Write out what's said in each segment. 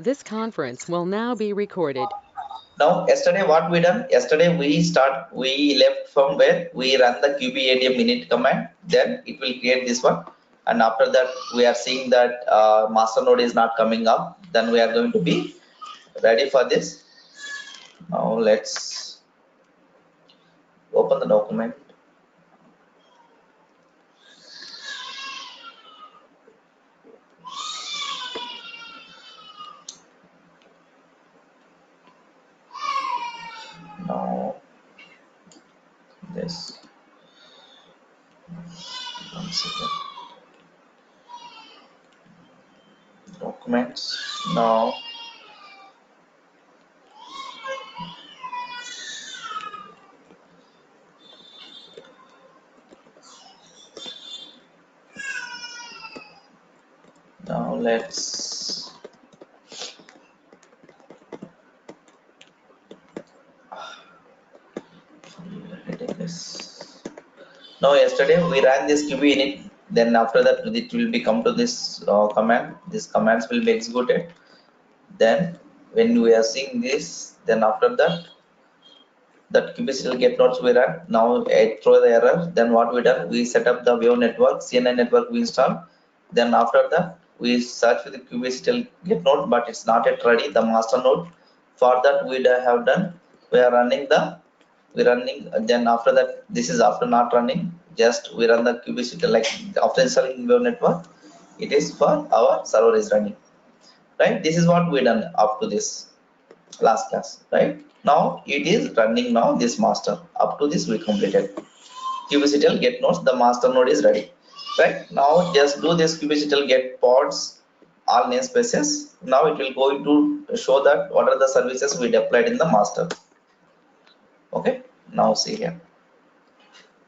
This conference will now be recorded. Now, yesterday what we done? Yesterday we left from where we run the kubeadm init command. Then it will create this one. And after that, we are seeing that master node is not coming up. Then we are going to be ready for this. Now let's open the document. Now this. One second. Documents. Now let's edit this. Now yesterday we ran this qb init. Then after that it will be come to this command. These commands will be executed. Then when we are seeing this, then after that kubectl get nodes we run. Now I throw the error. Then what we done? We set up the wave network, CNN network we install. Then after that we search for the kubectl get node, but it's not yet ready. The master node. For that we have done. We are running the then after that, this is after not running, just we run the kubectl like after installing web network, it is for our server is running, right? This is what we done up to this last class, right? Now it is running. Now this master, up to this we completed kubectl get nodes. The master node is ready, right? Now just do this kubectl get pods all namespaces. Now it will go to show that what are the services we deployed in the master. Okay, now see here.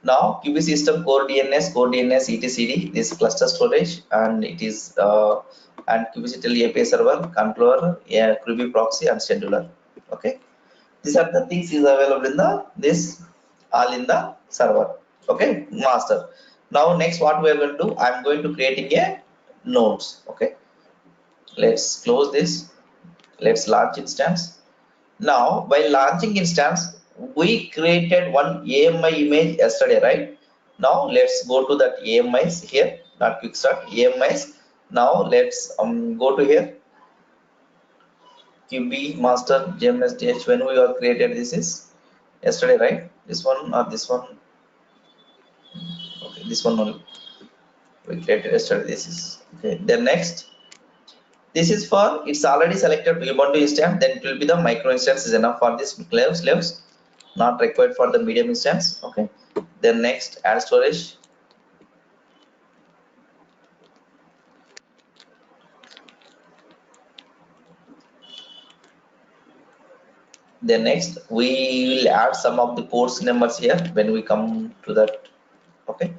Now QB system core DNS etcd, this cluster storage, and it is and kubectl API server, controller, yeah, Ruby proxy, and scheduler. Okay, these are the things is available in the this all in the server. Okay, master. Now next what we are going to do? I'm going to creating a nodes. Okay, let's close this. Let's launch instance. Now, by launching instance, we created one AMI image yesterday, right? Now, let's go to that AMIs here, not quick start, AMIs. Now, let's go to here, QB master JMSDH. When we were created, this is yesterday, right? This one or this one? Okay, this one only. We created yesterday. This is okay. Then next, this is for it's already selected Ubuntu instance. Then it will be the micro instance is enough for this slaves. Not required for the medium instance. Okay, then next add storage. Then next we will add some of the ports numbers here when we come to that. Okay,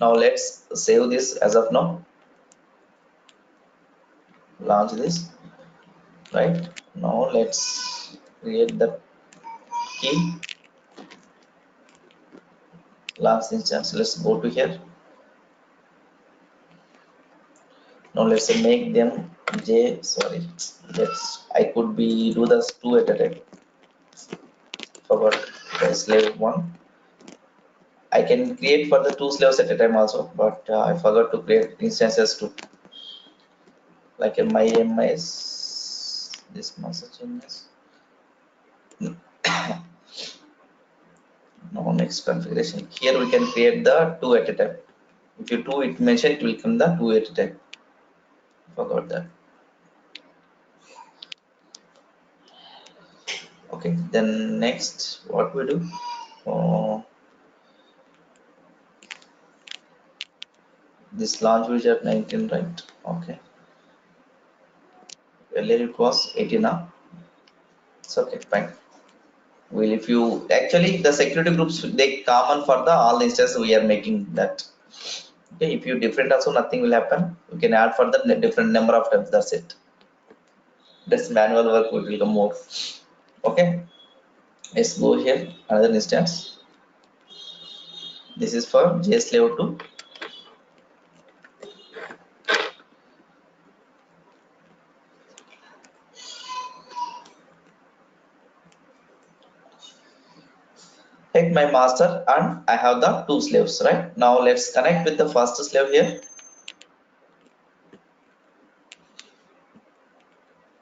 now let's save this as of now. Launch this. Right now let's create the key. Launch instance. Let's go to here. Now let's make them sorry, I could be do this two at a time. Forgot the slave one. I can create for the two slaves at a time also, but I forgot to create instances too, like in my mis this master changes. Now next configuration, here we can create the two at a time. If you do it mention, it will come the two at a time. Forgot that. Okay, then next what we do, this launch widget 19, right? Okay, earlier it was 18 now. It's okay, fine. Well, if you actually the security groups they common for the all instances we are making that. Okay, if you different also nothing will happen. You can add for the different number of times. That's it. That's manual work will become more. Okay, let's go here another instance. This is for JSLave 2. take my master and I have the two slaves, right? Now let's connect with the first slave here.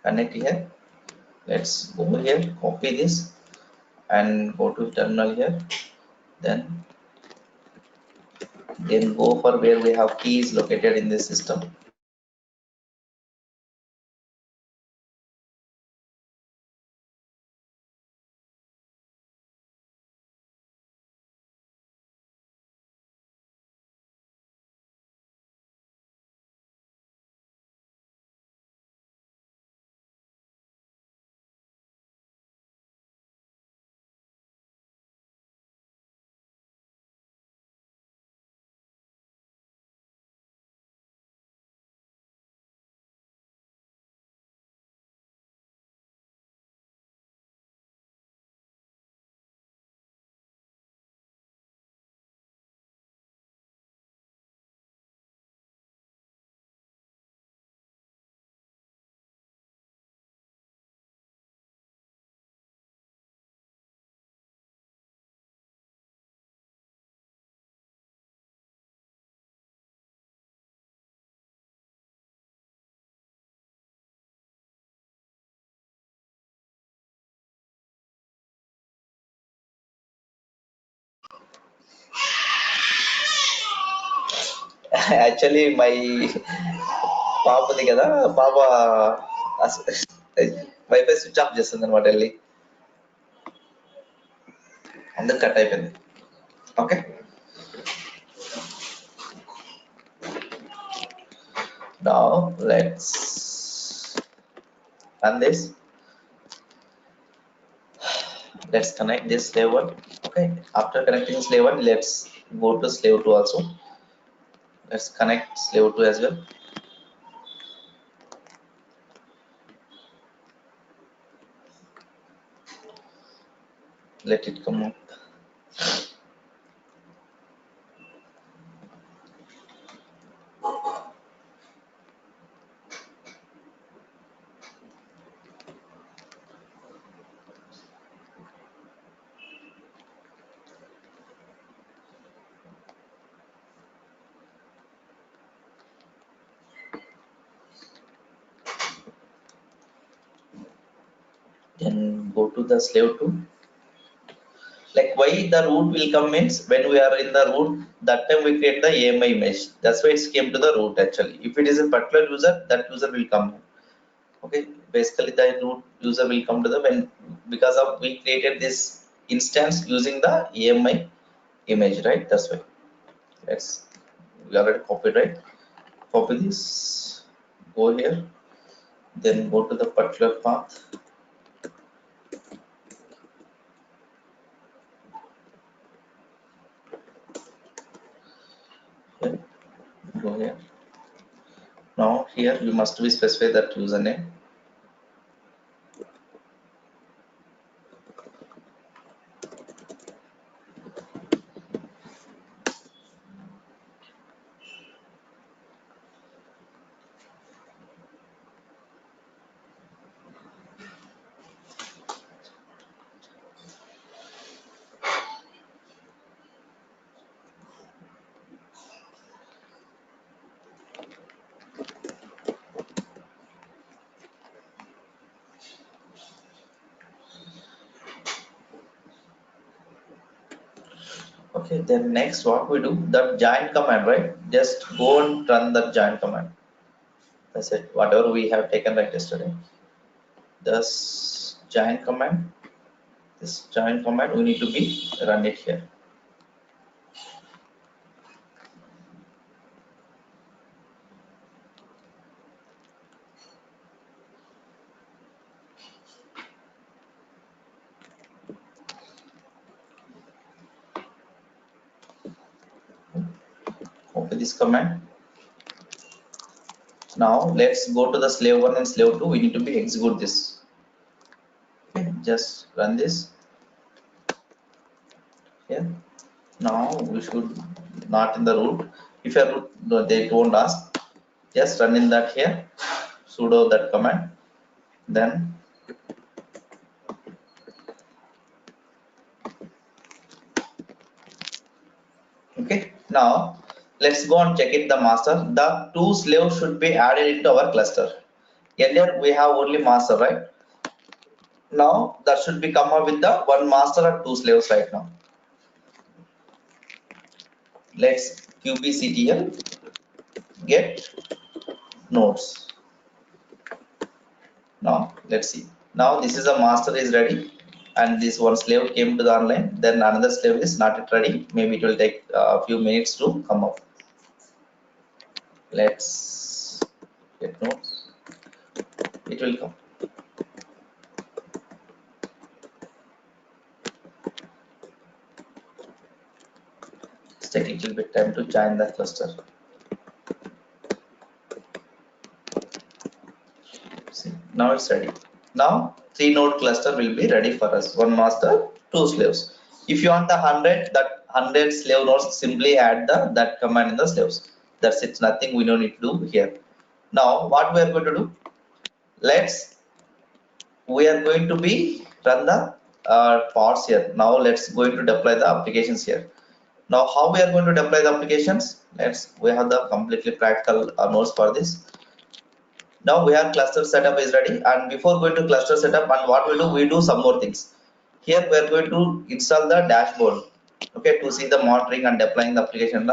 Connect here. Let's go here, copy this and go to terminal here. Then go for where we have keys located in this system. Actually, my పాపది కదా పాప wifi switch off చేస్తుంది అనమాట వెళ్ళి అందుకు cut అయిపోయింది. Okay, now run this. Let's connect this slave one. Okay, after connecting slave one, let's go to slave two also. Let's connect slave two as well. Let it come up. Then go to the slave two. Like why the root will come means when we are in the root, that time we create the AMI image. That's why it came to the root actually. If it is a particular user, that user will come. Okay, basically the root user will come to the when because of we created this instance using the AMI image, right? That's why. Let's we already copied, right? Copy this, go here, then go to the particular path. Here, go here. Now here you must be specify that username. Okay, then next what we do, that join command, right? Just go and run that join command. That's it, whatever we have taken right yesterday. This join command, we need to be run it here. Copy this command. Now let's go to the slave one and slave two. We need to be execute this. Okay, just run this here. Now we should not in the root. If you're root, no, they don't ask. Just run in that here. Sudo that command. Then Okay, now let's go and check it the master. The two slaves should be added into our cluster. Earlier we have only master, right? Now that should be come up with the one master and two slaves right now. Let's kubectl get nodes. Now let's see. Now this is a master is ready, and this one slave came to the online. Then another slave is not yet ready. Maybe it will take a few minutes to come up. Let's get nodes. It will come. It's take a little bit time to join the cluster. See, now it's ready. Now three node cluster will be ready for us. One master, two slaves. If you want the 100, that 100 slave nodes, simply add the that command in the slaves. That's it. Nothing we don't need to do here. Now what we are going to do? Let's we are going to be run the pods here. Now let's going to deploy the applications here. Now how we are going to deploy the applications? We have the completely practical notes for this. Now we have cluster setup is ready, and before going to cluster setup, and what we do some more things. Here we are going to install the dashboard. Okay, to see the monitoring and deploying the application.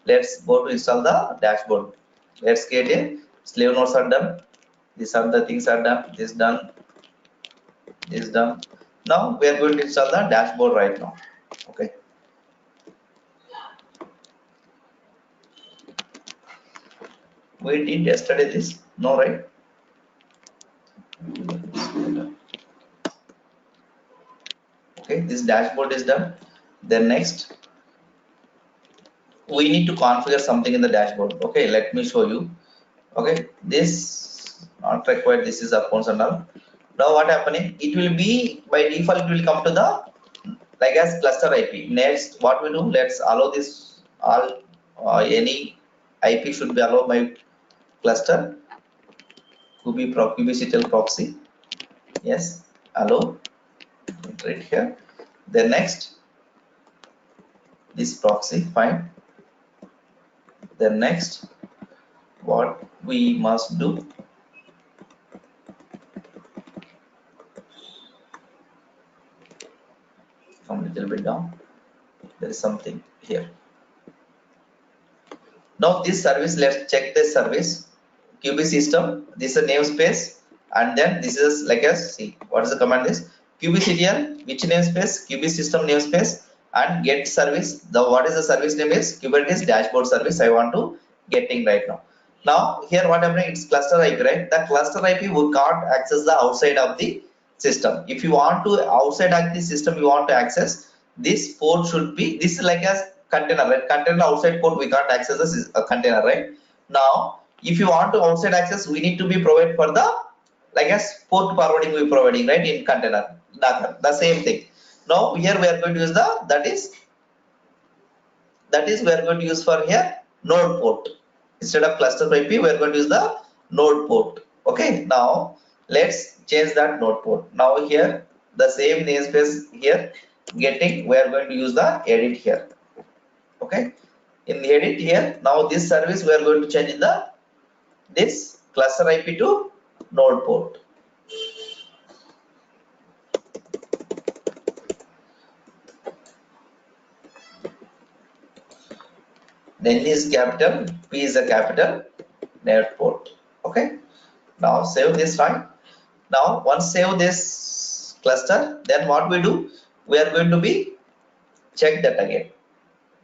Let's go to install the dashboard. Let's get a slave nodes are done. These are the things are done. This done. This done. Now we are going to install the dashboard right now. Okay. We did yesterday this. No, right? Okay, this dashboard is done. Then next we need to configure something in the dashboard. Okay, let me show you. Okay, this not required. This is accounts and all. Now what happening, it will be by default it will come to the like as cluster IP. Next what we do, let's allow this all any IP should be allowed by cluster kubectl proxy. Yes, allow, right here. Then next this proxy, fine. Then next what we must do, come a little bit down, there is something here. Now this service, let's check this service. QB system, this is a namespace, and then this is like a see what is the command is kubectl which namespace, QB system namespace, and get service. The what is the service name is Kubernetes dashboard service. I want to getting right now. Now here what happening, it's cluster IP, right? The cluster IP we can't access the outside of the system. If you want to outside of the system, you want to access this port should be this is like a container, right? Container outside port we can't access this container, right? Now if you want to outside access, we need to be provided for the like as port forwarding we providing, right, in container Docker, the same thing. Now here we are going to use the that is we are going to use for here node port. Instead of cluster IP we are going to use the node port. Okay, now let's change that node port. Now here the same namespace here getting, we are going to use the edit here. Okay, in the edit here, now this service we are going to change in the this cluster IP to node port. Then is capital, P is a capital, node port. Okay. Now save this, right? Now once save this cluster, then what we do? We are going to be check that again.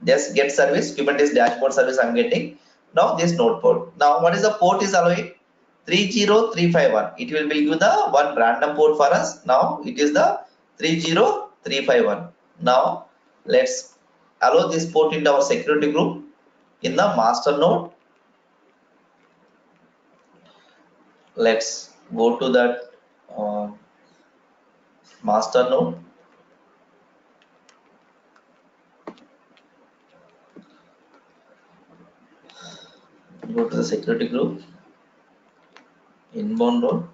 Just get service, Kubernetes dashboard service I'm getting. Now this node port. Now what is the port is allowing? 30351. It will be give the one random port for us. Now it is the 30351. Now let's allow this port into our security group in the master node. Let's go to that master node. Go to the security group, inbound node.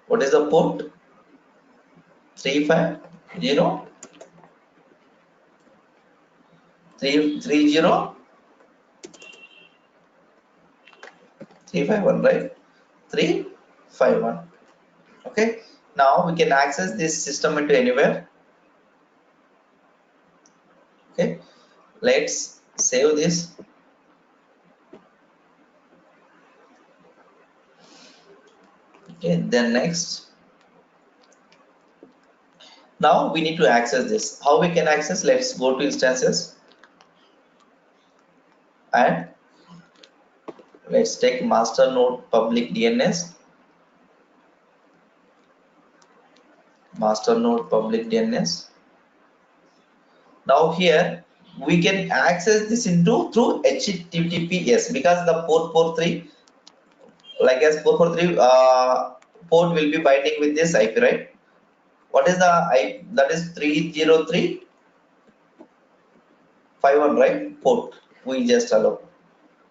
What is the port? 350. 351, right? 351. Okay, now we can access this system into anywhere. Okay, let's save this. Okay, then next, now we need to access this. How we can access? Let's go to instances and let's take master node public DNS, master node public DNS. Now here we can access this into through HTTPS because the port 43, like as 443 port will be binding with this IP, right? What is the IP? That is 30351, right? Port we just allow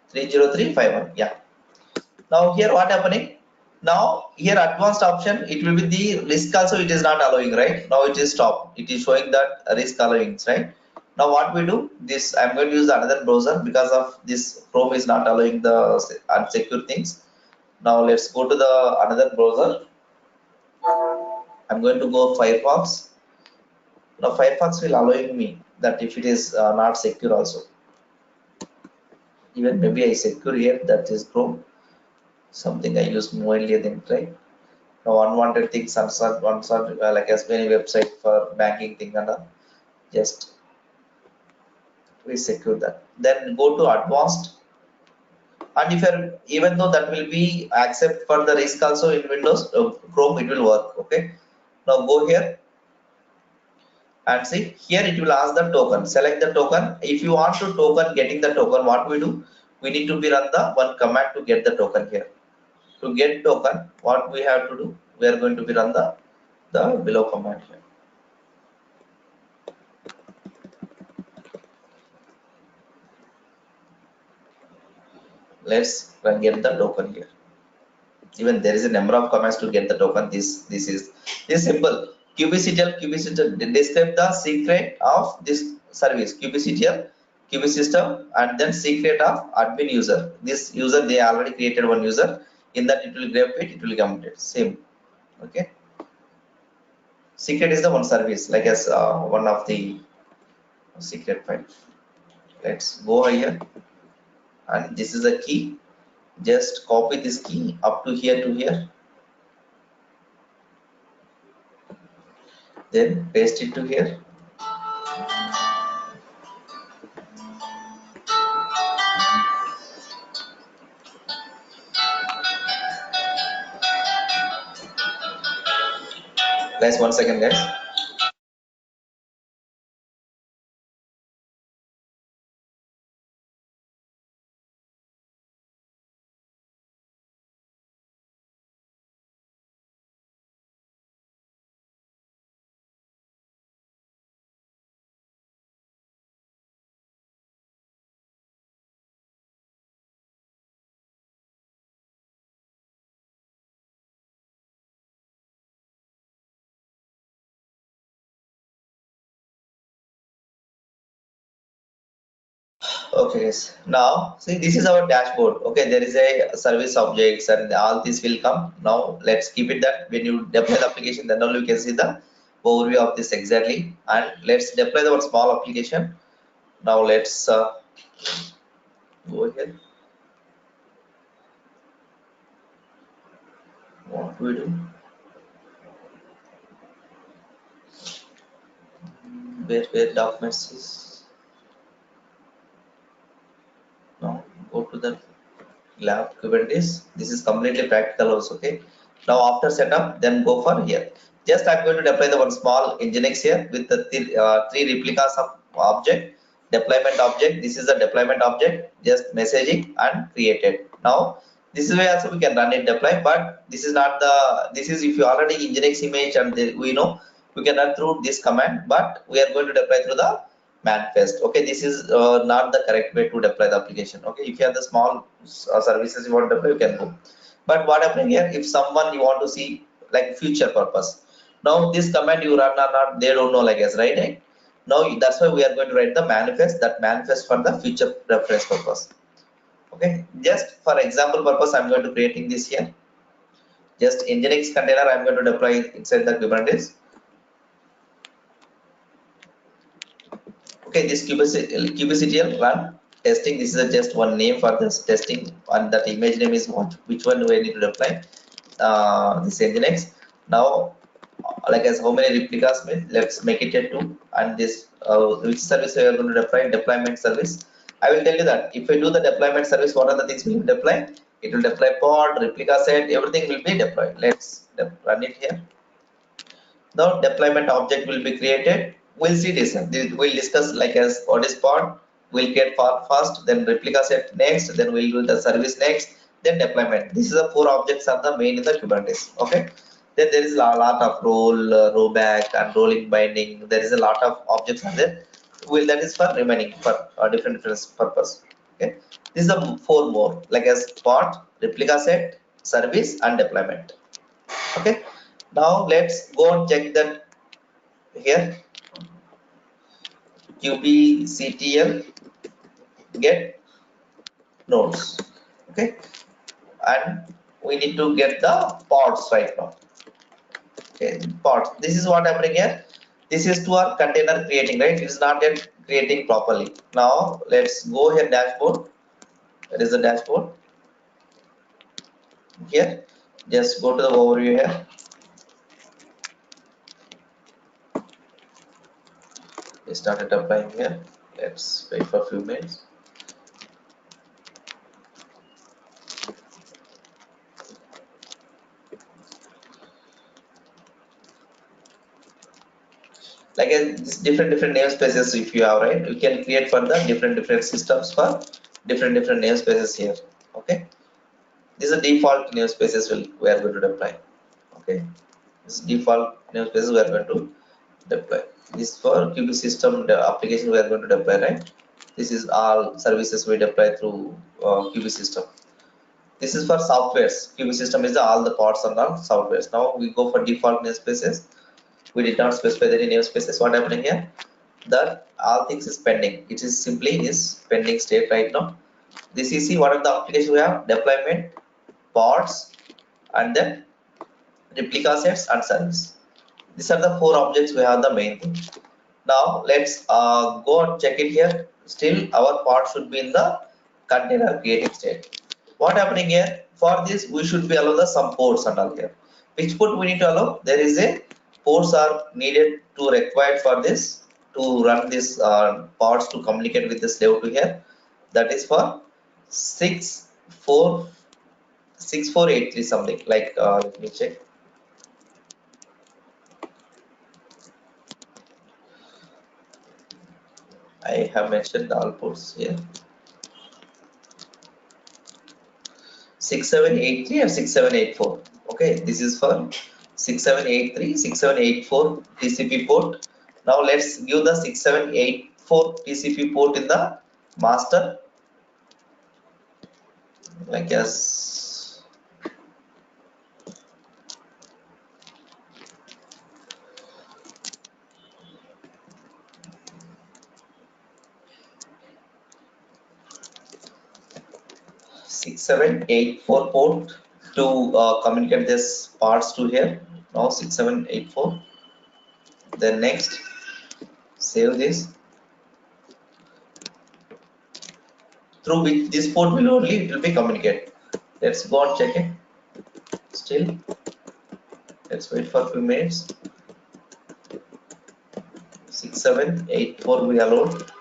30351. Yeah. Now here what happening? Now here advanced option, it will be the risk also, it is not allowing, right? Now it is stop. It is showing that risk allowing, right? Now what we do? This I'm going to use another browser because of this Chrome is not allowing the unsecure things. Now let's go to the another browser. I'm going to go Firefox. Now Firefox will allowing me that if it is not secure also. Even maybe I secure here, that is Chrome. Something I use more than right. Now unwanted things, unsort like as many website for banking thing and just we secure that. Then go to advanced, and if you're, even though that will be accept for the risk also in Windows, Chrome it will work. Okay. Now go here and see here it will ask the token. Select the token. If you want to token getting the token, what we do? We need to be run the one command to get the token here. To get token, what we have to do? We are going to be run the below command here. Let's get the token here. Even there is a number of commands to get the token. This is simple. kubectl describe the secret of this service. kubectl and then secret of admin user. This user they already created one user. In that it will grab it, it will come it same. Okay, secret is the one service like as one of the secret file. Let's go here, and this is the key. Just copy this key up to here to here, then paste it to here. Guys, 1 second, guys. Okay, guys. Now see, this is our dashboard. Okay, there is a service objects and all this will come. Now let's keep it that when you deploy the application, then only you can see the overview of this exactly. And let's deploy the one small application. Now let's go here. What do we do? Where documents is? Now go to the lab kubernetes. This is completely practical also. Okay, now after setup, then go for here. Just I'm going to deploy the one small nginx here with the three replicas of object. Deployment object, this is the deployment object, just messaging and created. Now this is where also we can run it deploy, but this is not the, this is if you already nginx image and we know we can run through this command, but we are going to deploy through the manifest. Okay, this is not the correct way to deploy the application. Okay, if you have the small services you want to deploy, you can go. But what happening here, if someone you want to see like future purpose, now this command you run or not, they don't know like us, right? Now that's why we are going to write the manifest, that manifest for the future reference purpose. Okay, just for example purpose I'm going to creating this here. Just nginx container I'm going to deploy inside the kubernetes. Okay, this kubectl run testing, this is just one name for this testing, and that image name is what, which one do I need to deploy, this nginx. Now like as how many replicas means, let's make it a 2, and this which service we are going to deploy, deployment service. I will tell you that if I do the deployment service, what are the things we will deploy? It will deploy pod, replica set, everything will be deployed. Let's run it here. Now deployment object will be created. We'll see this. We'll discuss like as what is pod. We'll create pod first, then replica set next, then we'll do the service next, then deployment. This is the 4 objects are the main in the Kubernetes. Okay. Then there is a lot of role, rollback, and rolling binding. There is a lot of objects are there. Will that is for remaining for different purpose. Okay. These are 4 more like as pod, replica set, service, and deployment. Okay, now let's go and check that here kubectl get nodes. Okay, and we need to get the pods right now. Okay, pods, this is what happening here. This is to our container creating, right? It is not yet creating properly. Now let's go here, dashboard. That is the dashboard here. Just go to the overview here. We started applying here. Let's wait for a few minutes. Like this different namespaces if you have, right? You can create for the different systems for different namespaces here. Okay, these are default namespaces we are going to deploy. Okay, this default namespaces we are going to deploy. This for qb system, the application we are going to deploy, right? This is all services we deploy through qb system. This is for softwares. qb system is all the parts and all softwares. Now we go for default namespaces. We did not specify any namespaces. What happening here, that all things is pending. It is simply is pending state right now. This is see what are the applications we have: deployment, pods, and then replica sets and service. These are the 4 objects we have the main thing. Now let's go and check it here. Still our pod should be in the container creating state. What happening here, for this we should be allow the some ports and all here. Which port we need to allow? There is a ports are needed to required for this to run this pods to communicate with the slave to here. That is for 6483 something like let me check. I have mentioned all ports here. 6783 and 6784. Okay, this is for 6783, 6784 TCP port. Now let's give the 6784 TCP port in the master, like as 6784 port to communicate this parts to here. Now 6784. Then next, save this. Through which this port will only it will be communicate. Let's go and check it. Still, let's wait for a few minutes. 6784 we allowed.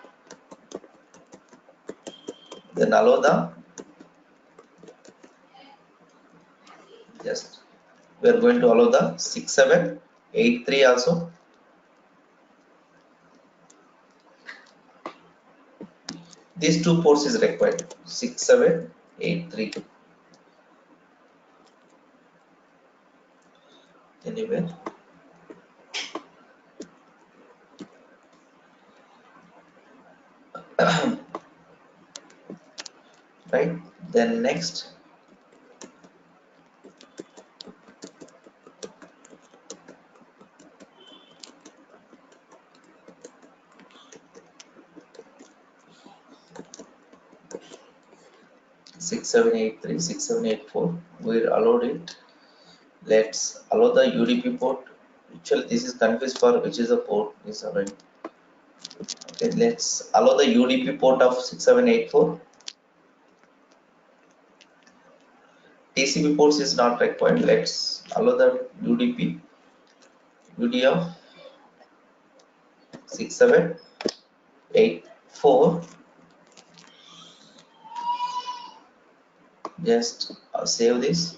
Then allow the just we are going to allow the 6783 also. These 2 ports is required. 6783. Anywhere. Right. Then next. 6783, 6784. We allowed it. Let's allow the UDP port. Actually, this is confused for which is the port is already. Okay, let's allow the UDP port of 6784. TCP ports is not required. Let's allow the UDP UD of 6784. Just save this.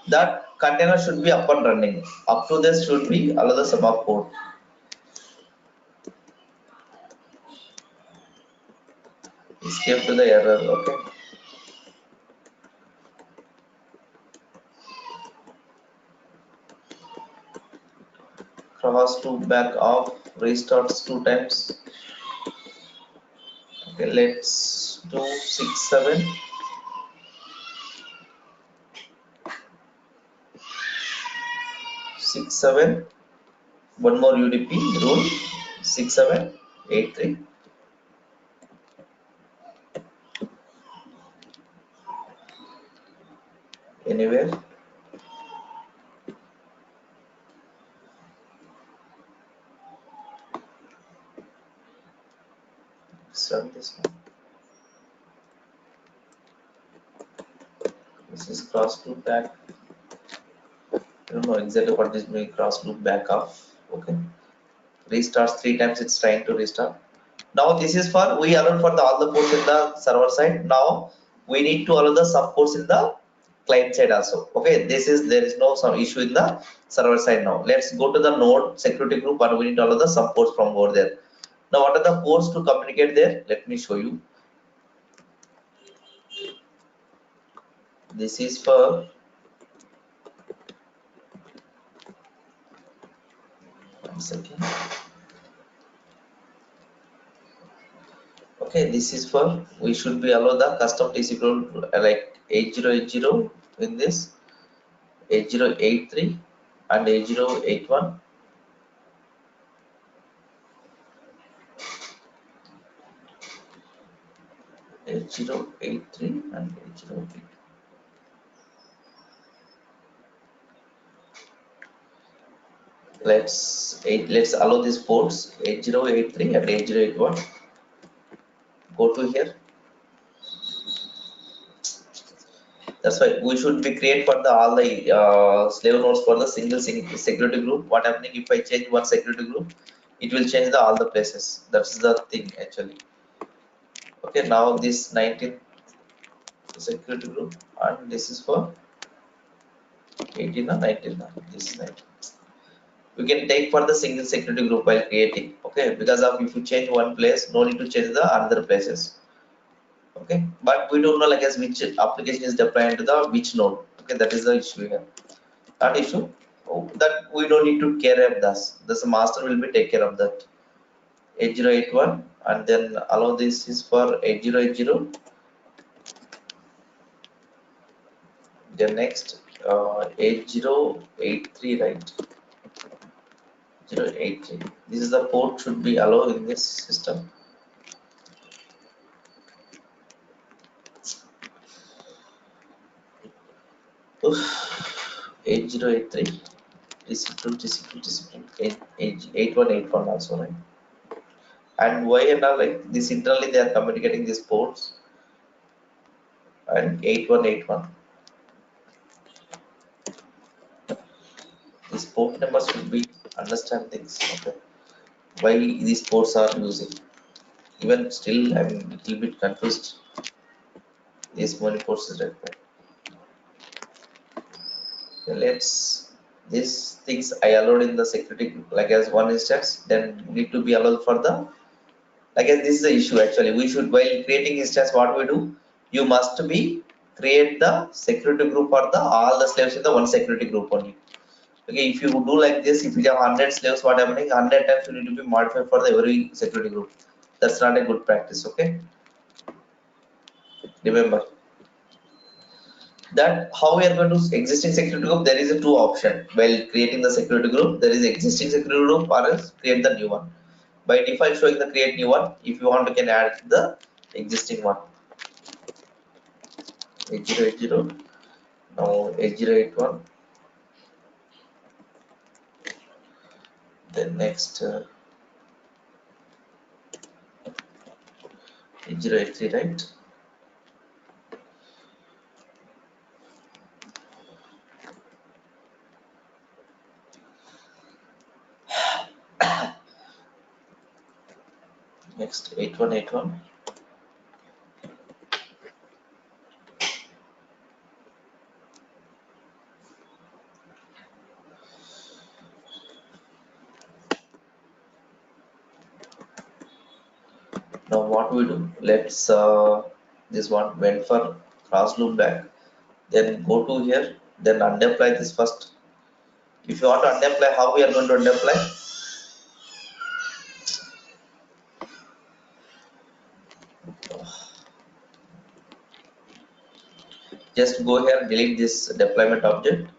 That container should be up and running. Up to this should be allow the sub port. Escape to the error. Okay. Cross to back off. Restarts 2 times. Okay. Let's do 67. 67. One more UDP rule. 6783. Anywhere. Let's run this one. This is cross to back. I don't know exactly what this means. Cross loop back off. Okay. Restarts 3 times. It's trying to restart. Now this is for we allow for the all the ports in the server side. Now we need to allow the sub ports in the client side also. Okay, this is there is no some issue in the server side now. Let's go to the node security group and we need to allow the sub ports from over there. Now what are the ports to communicate there? Let me show you. This is for 1 second. Okay, this is for we should be allow the custom TCP role like 8080 in this 8083 and 8081. 8083 and 8082. Let's allow these ports 8083 and 8081. Go to here. That's why we should be create for the all the slave nodes for the single security group. What happening if I change one security group, it will change the all the places. That's the thing actually. Okay, now this 19 security group and this is for 18 or 19. This is 19. We can take for the single security group while creating. Okay, because of if you change one place, no need to change the other places. Okay, but we don't know like as which application is deployed to the which node. Okay, that is the issue here. That issue that we don't need to care of this. This master will be take care of that. 8081 and then allow this is for 8080. Then next 8083, right? 083. This is the port should be allowed in this system. Oof. 8083. TCP2, 8181 also, right? And why and all like this internally they are communicating these ports and 8181. These port numbers should be understand things. Okay. Why these ports are using? Even still, I'm a little bit confused. These many ports is required. Okay, let's these things I allowed in the security like as one instance. Then need to be allowed for the like as this is the issue actually. We should while creating instance what we do. You must be create the security group for the all the slaves in the one security group only. Okay, if you do like this, if you have 100 slaves, what happening? 100 times you need to be modified for the every security group. That's not a good practice. Okay, remember that how we are going to existing security group. There is a two option while creating the security group. There is existing security group or else create the new one. By default, showing the create new one. If you want, you can add the existing one. 8080. Now 8081. Then next 8083, right? Next 8181. Now what we do? Let's this one went for cross loop back. Then go to here. Then unapply this first. If you want to unapply, how we are going to unapply? Just go here, delete this deployment object.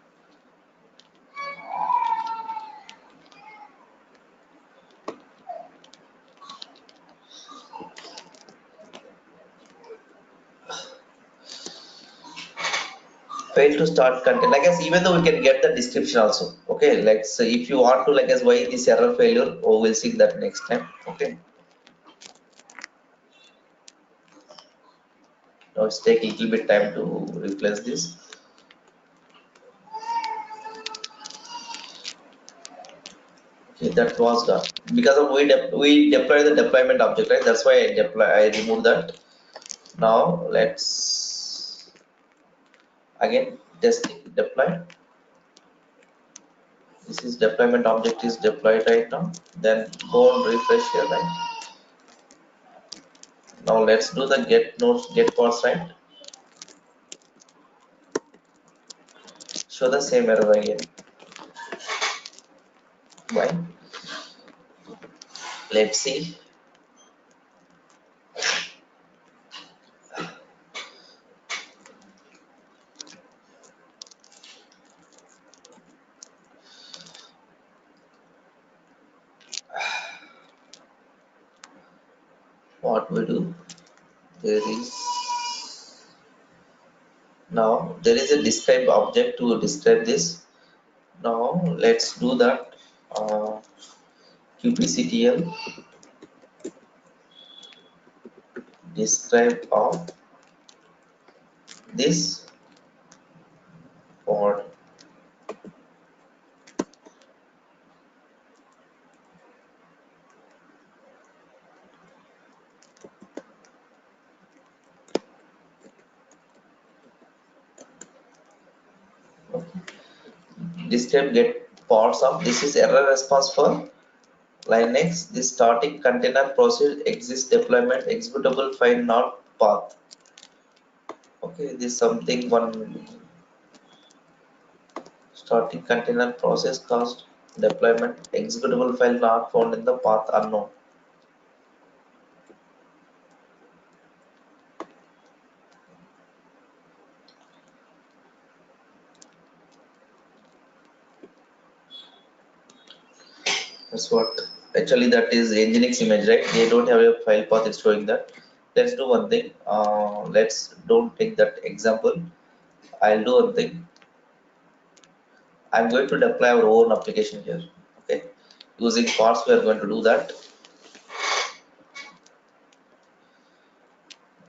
Fail to start content. Like as even though we can get the description also. Okay, like so if you want to like as why this error failure, oh we'll see that next time. Okay. Now it's take a little bit time to replace this. Okay, that was done. Because of we deploy the deployment object, right? That's why I remove that. Now let's again testing deploy. This is deployment object is deployed right now. Then go and refresh here, right? Now let's do the get nodes get pods, right? Show the same error again. Why? Let's see what we do. There is now there is a describe object to describe this. Now let's do that. Kubectl describe of this pod. Describe get pods of this is error response for Linux. This static container process exists deployment executable file not path. Okay, this something one static container process cost deployment executable file not found in the path unknown. That's what actually that is Nginx image, right? They don't have a file path, it's showing that. Let's do one thing. Let's don't take that example. I'll do one thing. I'm going to deploy our own application here. Okay, using parts we are going to do that.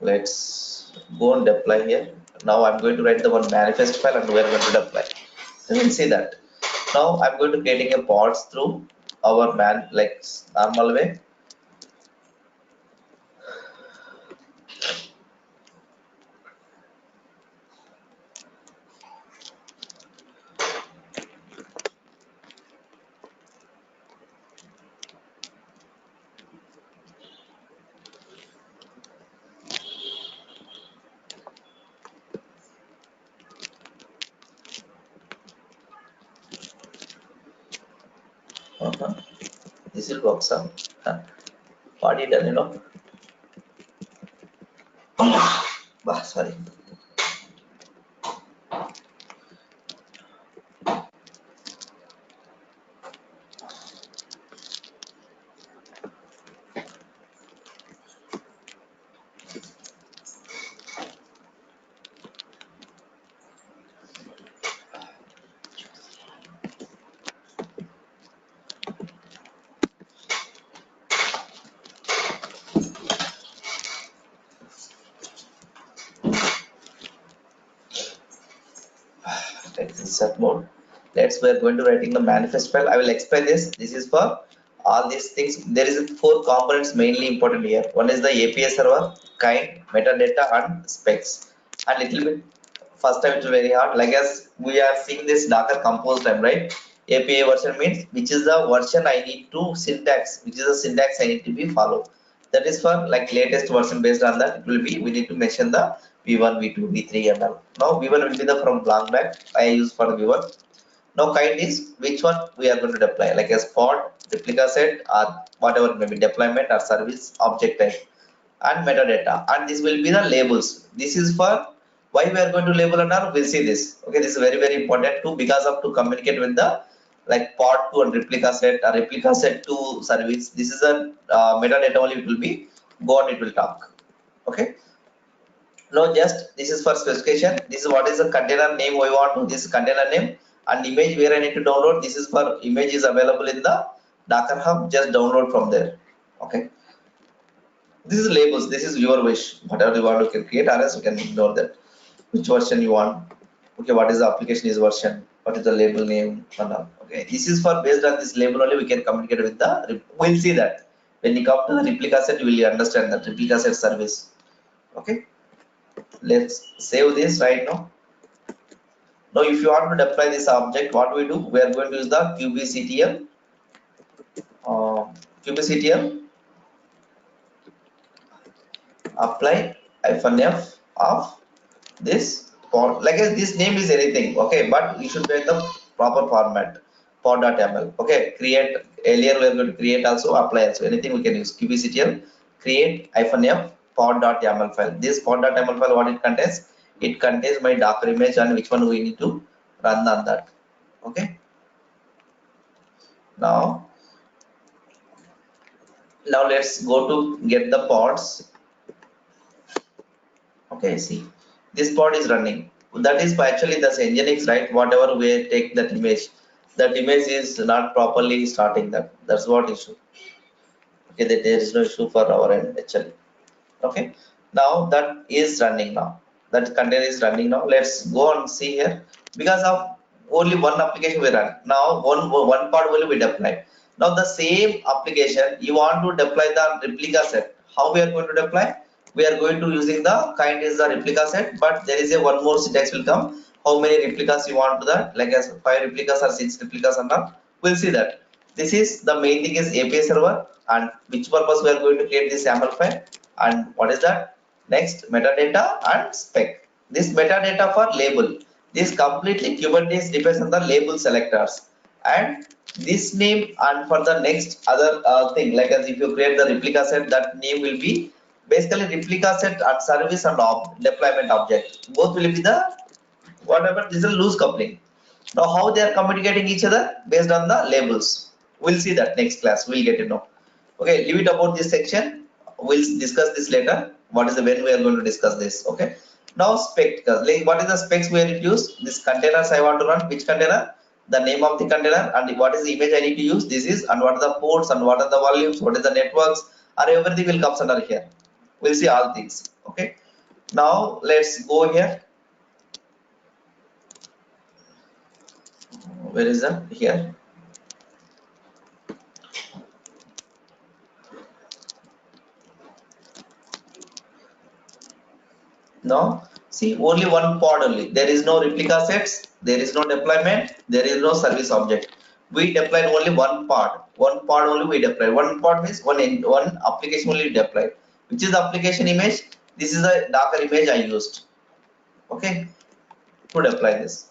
Let's go and deploy here. Now I'm going to write the one manifest file and we're going to deploy. You will see that. Now I'm going to getting a pods through our man like normal way. Uh-huh. This will work some. Huh? What it done, you know? Bah, sorry. Set mode. We're going to writing the manifest file. I will explain this. This is for all these things. There is four components mainly important here. One is the API server, kind, metadata, and specs. And little bit first time it's very hard. Like as we are seeing this Docker compose time, right? API version means which is the version I need to syntax, which is the syntax I need to be follow. That is for like latest version. Based on that it will be we need to mention the v1 v2 v3 and all. Now v1 will be the from long back I use for v1. Now kind is which one we are going to deploy, like a pod, replica set, or whatever maybe deployment or service object type, and metadata. And this will be the labels. This is for why we are going to label and all. We'll see this. Okay, this is very very important too, because of to communicate with the like pod to and replica set or replica set to service. This is a metadata only. It will be go on. It will talk. Okay. No, just this is for specification. This is what is the container name we want to. This container name and image where I need to download. This is for image is available in the Docker Hub. Just download from there. Okay. This is labels. This is your wish. Whatever you want to create, or else you can ignore that. Which version you want? Okay. What is the application is version? What is the label name? And all. Okay. This is for based on this label only we can communicate with the. We'll see that when you come to the replica set, you will understand that replica set service. Okay. Let's save this right now. Now if you want to deploy this object, what we do, we are going to use the kubectl kubectl apply -f of this pod. Like this name is anything, okay, but you should write the proper format. Pod.yaml. Okay, create. Earlier we are going to create also, apply also, anything we can use. Kubectl create -f pod.yaml file. This pod.yaml file, what it contains? It contains my Docker image and which one we need to run on that. Okay. Now let's go to get the pods. Okay, see this pod is running. That is actually the Nginx, right? Whatever we take that image is not properly starting. That's what issue. Okay, that there is no issue for our end actually. Okay, now that is running. Now that container is running. Now let's go and see here. Because of only one application we run, now one part will be deployed. Now the same application you want to deploy the replica set. How we are going to deploy? We are going to using the kind is the replica set, but there is a one more syntax will come. How many replicas you want to that, like as 5 replicas or 6 replicas or not, we'll see that. This is the main thing is API server, and which purpose we are going to create this YAML file, and what is that? Next, metadata and spec. This metadata for label. This completely Kubernetes depends on the label selectors, and this name, and for the next other thing, like as if you create the replica set, that name will be basically replica set and service and deployment object. Both will be the whatever. This is a loose coupling. Now how they are communicating each other based on the labels. We'll see that next class. We'll get to know. Okay, leave it about this section. We'll discuss this later. What is the when we are going to discuss this? Okay. Now spec. Like what is the specs we are to use? This containers I want to run. Which container? The name of the container and what is the image I need to use. This is, and what are the ports and what are the volumes? What is the networks? Or everything will come under here. We'll see all things. Okay. Now let's go here. Where is that? Here. Now see only one pod only. There is no replica sets, there is no deployment, there is no service object. We deployed only one pod. One pod only we deployed. One pod means one application only deployed. Which is the application image? This is the Docker image I used. Okay, to deploy this.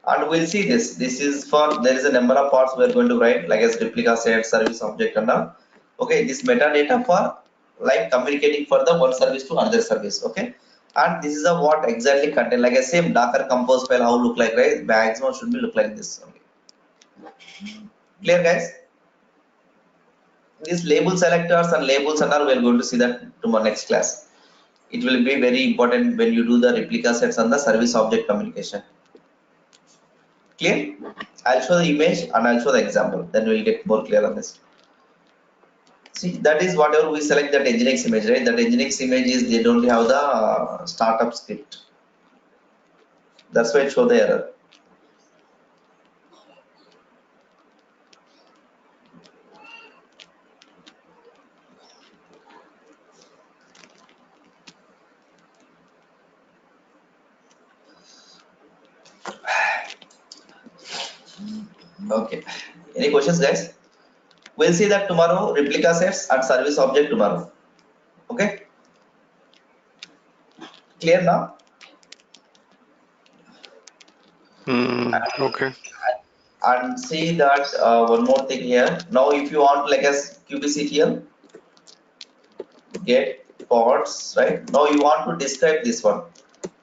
And we'll see this. This is for there is a number of pods we are going to write, like as replica set, service object and all. Okay, this metadata for like communicating for the one service to another service. Okay, and this is a what exactly contain, like I say Docker compose file how look like, right? Maximum should be look like this. Okay. Clear guys? These label selectors and labels and all we are going to see that tomorrow next class. It will be very important when you do the replica sets and the service object communication. Clear? I'll show the image and I'll show the example, then we'll get more clear on this. See, that is whatever we select that Nginx image, right? That Nginx image is they don't have the startup script. That's why it show the error. Okay. Any questions, guys? We'll see that tomorrow, replica sets and service object tomorrow. Okay, clear now? Okay. And see that one more thing here. Now, if you want like as kubectl get pods, right? Now you want to describe this one.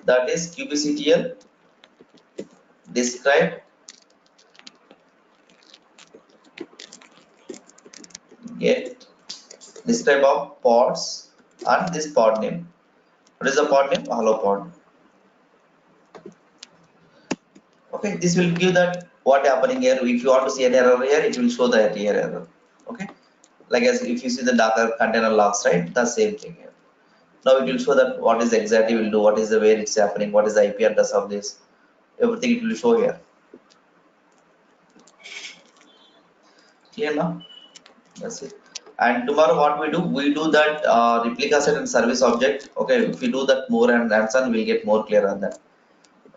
That is kubectl describe get describe of pods and this pod name. What is the pod name? Hello pod. Okay, this will give that what happening here. If you want to see an error here, it will show the here error. Okay, like as if you see the Docker container logs, right? The same thing here. Now it will show that what is exactly will do, what is the where it's happening, what is the IP address of this, everything it will show here. Clear now? That's it. And tomorrow what we do that replica set and service object. Okay, if we do that more and on, we'll get more clear on that.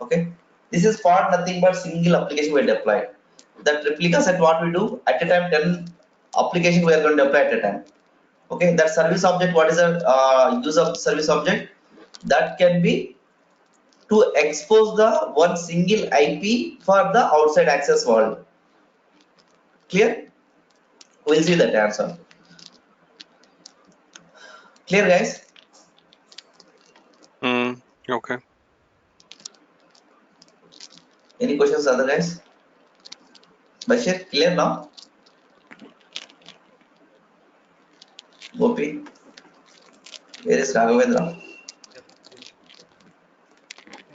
Okay, this is for nothing but single application we deploy. That replica set what we do at a time 10 application we are going to deploy at a time. Okay, that service object, what is the use of service object? That can be to expose the one single IP for the outside access world. Clear? We'll see that answer. Clear, guys? Okay. Any questions, other guys? Bashir, clear now? Gopi, where is Raghavendra?